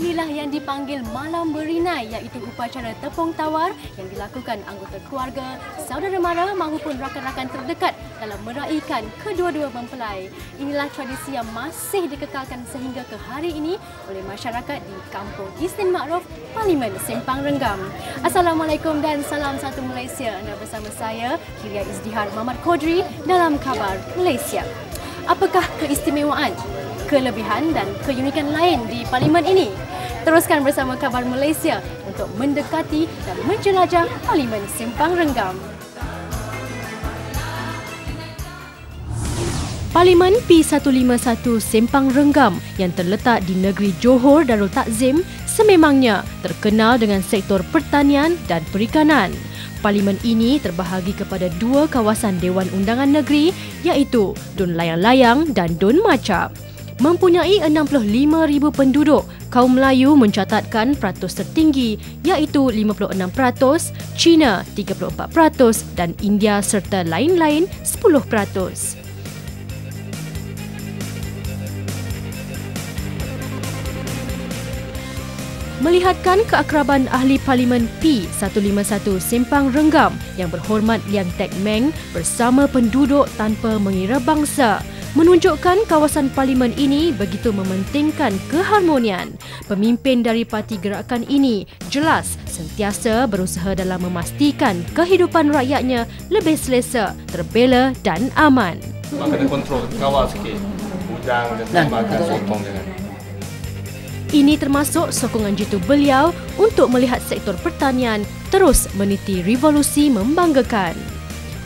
Inilah yang dipanggil Malam Berinai, iaitu upacara tepung tawar yang dilakukan anggota keluarga, saudara mara maupun rakan-rakan terdekat dalam meraihkan kedua-dua mempelai. Inilah tradisi yang masih dikekalkan sehingga ke hari ini oleh masyarakat di Kampung Isnin Ma'ruf, Parlimen Sempang Renggam. Assalamualaikum dan salam satu Malaysia. Anda bersama saya, Kiria Izdihar Muhammad Kodri dalam Khabar Malaysia. Apakah keistimewaan, kelebihan dan keunikan lain di parlimen ini? Teruskan bersama Khabar Malaysia untuk mendekati dan menjelajah Parlimen Sempang Renggam. Parlimen P151 Sempang Renggam yang terletak di negeri Johor Darul Takzim sememangnya terkenal dengan sektor pertanian dan perikanan. Parlimen ini terbahagi kepada dua kawasan Dewan Undangan Negeri iaitu Dun Layang-Layang dan Dun Macap. Mempunyai 65,000 penduduk, kaum Melayu mencatatkan peratus tertinggi iaitu 56%, China 34% dan India serta lain-lain 10%. Melihatkan keakraban ahli Parlimen P151 Sempang Renggam yang berhormat Liang Tek Meng bersama penduduk tanpa mengira bangsa, menunjukkan kawasan parlimen ini begitu mementingkan keharmonian. Pemimpin dari parti gerakan ini jelas sentiasa berusaha dalam memastikan kehidupan rakyatnya lebih selesa, terbela dan aman. Kena kontrol, kawal sikit. Hujang dan tembakan sokong jangan. Ini termasuk sokongan jitu beliau untuk melihat sektor pertanian terus meniti revolusi membanggakan.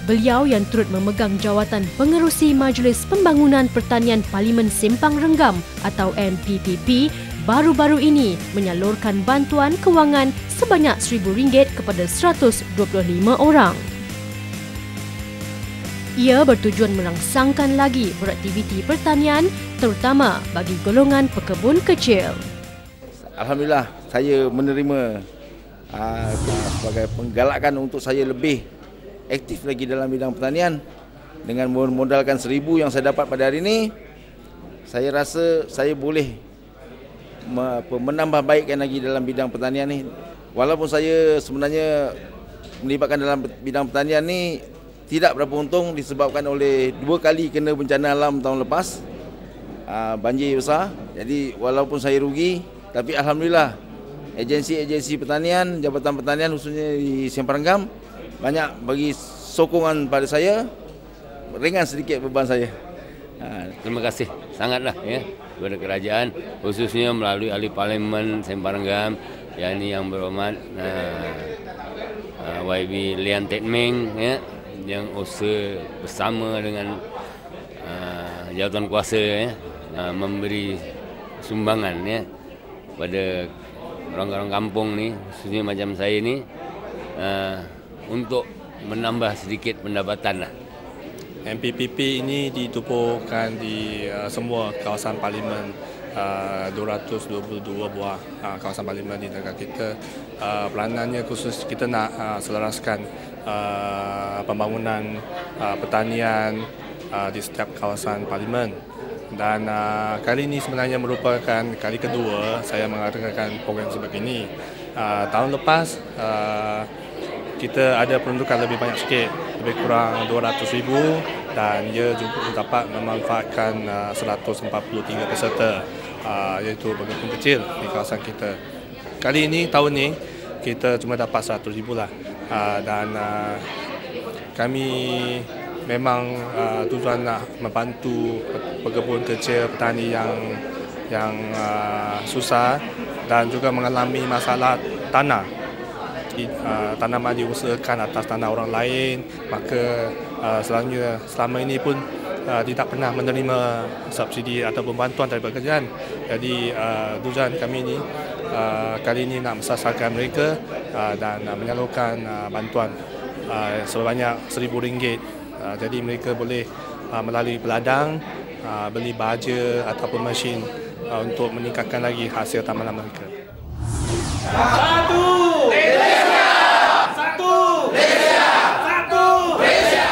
Beliau yang turut memegang jawatan pengerusi Majlis Pembangunan Pertanian Parlimen Sempang Renggam atau MPPP baru-baru ini menyalurkan bantuan kewangan sebanyak RM1,000 kepada 125 orang. Ia bertujuan merangsangkan lagi beraktiviti pertanian terutama bagi golongan pekebun kecil. Alhamdulillah, saya menerima sebagai penggalakan untuk saya lebih aktif lagi dalam bidang pertanian. Dengan modalkan 1,000 yang saya dapat pada hari ini, saya rasa saya boleh menambah baikkan lagi dalam bidang pertanian ni. Walaupun saya sebenarnya melibatkan dalam bidang pertanian ni tidak berapa untung disebabkan oleh 2 kali kena bencana alam tahun lepas, banjir besar. Jadi walaupun saya rugi, tapi alhamdulillah agensi-agensi pertanian, Jabatan Pertanian khususnya di Sempang Renggam banyak bagi sokongan pada saya, ringan sedikit beban saya. Terima kasih sangatlah kepada kerajaan, khususnya melalui ahli Parlimen Sempang Renggam yang berhormat YB Liang Tek Meng yang usaha bersama dengan jawatan kuasa memberi sumbangan pada orang-orang kampung ni, khususnya macam saya ni, untuk menambah sedikit pendapatan lah. MPPP ini ditubuhkan di semua kawasan parlimen, 222 buah kawasan parlimen di negara kita. Peranannya khusus kita nak selaraskan pembangunan pertanian di setiap kawasan parlimen. Dan kali ini sebenarnya merupakan kali kedua saya mengadakan program sebegini. Tahun lepas kita ada peruntukan lebih banyak sikit, lebih kurang 200,000 dan ia juga dapat memanfaatkan 143 peserta, iaitu pengepung kecil di kawasan kita. Kali ini, tahun ini, kita cuma dapat 100,000 lah. Dan kami memang tujuan nak membantu pekebun kecil, petani yang susah dan juga mengalami masalah tanah. Tanaman diusahakan atas tanah orang lain, maka selama ini pun tidak pernah menerima subsidi atau bantuan daripada kerajaan. Jadi tujuan kami ini kali ini nak mensasarkan mereka dan menyalurkan bantuan sebanyak RM1,000. Jadi mereka boleh melalui peladang beli baja ataupun mesin untuk meningkatkan lagi hasil tanaman mereka. Satu Malaysia! Satu Malaysia! Satu Malaysia!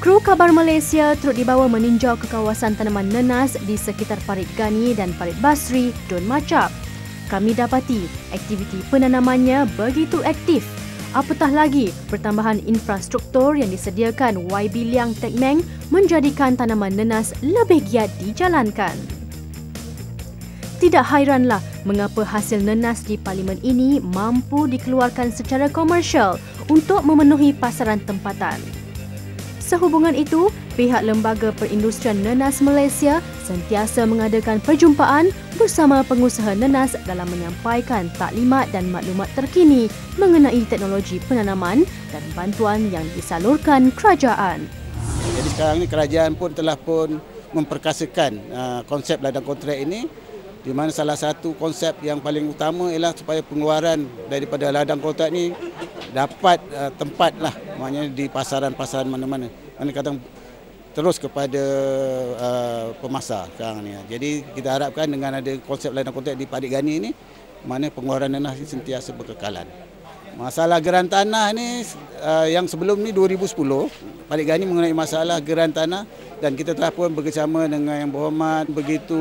Kru Kabar Malaysia turut dibawa meninjau ke kawasan tanaman nenas di sekitar Parit Gani dan Parit Basri, Dun Macap. Kami dapati aktiviti penanamannya begitu aktif. Apatah lagi, pertambahan infrastruktur yang disediakan YB Liang Tekmeng menjadikan tanaman nenas lebih giat dijalankan. Tidak hairanlah mengapa hasil nenas di parlimen ini mampu dikeluarkan secara komersial untuk memenuhi pasaran tempatan. Sehubungan itu, pihak Lembaga Perindustrian Nenas Malaysia sentiasa mengadakan perjumpaan bersama pengusaha nenas dalam menyampaikan taklimat dan maklumat terkini mengenai teknologi penanaman dan bantuan yang disalurkan kerajaan. Jadi sekarang ni kerajaan pun telah memperkasakan konsep ladang kontrak ini, di mana salah satu konsep yang paling utama ialah supaya pengeluaran daripada ladang kontrak ini dapat tempat lah, maknanya di pasaran-pasaran mana-mana. Mana kadang terus kepada pemasar sekarang ni. Jadi kita harapkan dengan ada konsep ladang kontrak di Parit Gani ini, mana pengeluaran nenas ini sentiasa berkekalan. Masalah geran tanah ni yang sebelum ni 2010, Parit Gani mengenai masalah geran tanah dan kita telah pun bekerjasama dengan Yang Berhormat begitu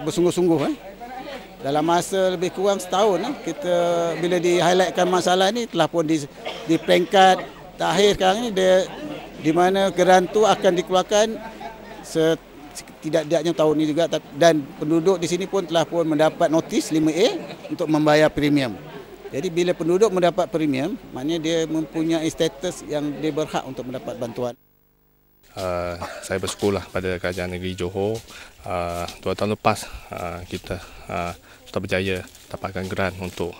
bersungguh-sungguh. Dalam masa lebih kurang setahun kita bila di-highlightkan masalah ni telah pun di peringkat terakhir sekarang ni di mana geran tu akan dikeluarkan setidak-tidaknya tahun ini juga, dan penduduk di sini pun telah pun mendapat notis 5A untuk membayar premium. Jadi bila penduduk mendapat premium, maknanya dia mempunyai status yang dia berhak untuk mendapat bantuan. Saya bersyukurlah pada Kerajaan Negeri Johor. 2 tahun lepas kita sudah berjaya dapatkan geran untuk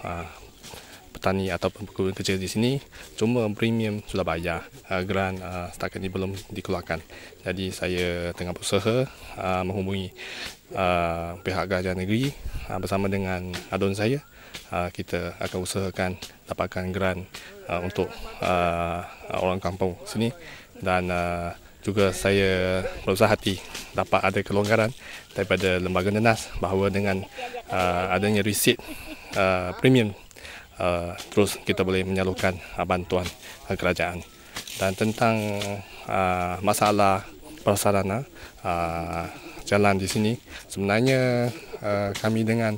petani ataupun pegawai kecil di sini. Cuma premium sudah bayar, geran setakat ini belum dikeluarkan. Jadi saya tengah berusaha menghubungi pihak Kerajaan Negeri bersama dengan adun saya. Kita akan usahakan dapatkan geran untuk orang kampung sini, dan juga saya berusaha hati dapat ada kelonggaran daripada Lembaga Nenas bahawa dengan adanya resit premium, terus kita boleh menyalurkan bantuan kerajaan. Dan tentang masalah prasarana jalan di sini, sebenarnya kami dengan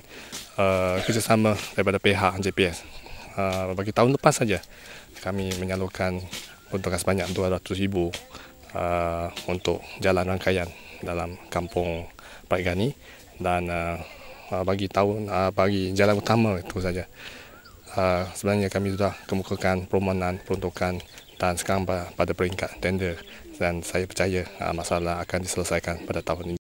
kerjasama daripada pihak JPS, bagi tahun lepas saja kami menyalurkan peruntukan sebanyak 200,000 untuk jalan rangkaian dalam kampung Parit Gani, dan bagi jalan utama itu saja. Sebenarnya kami sudah kemukakan permohonan peruntukan dan sekarang pada peringkat tender, dan saya percaya masalah akan diselesaikan pada tahun ini.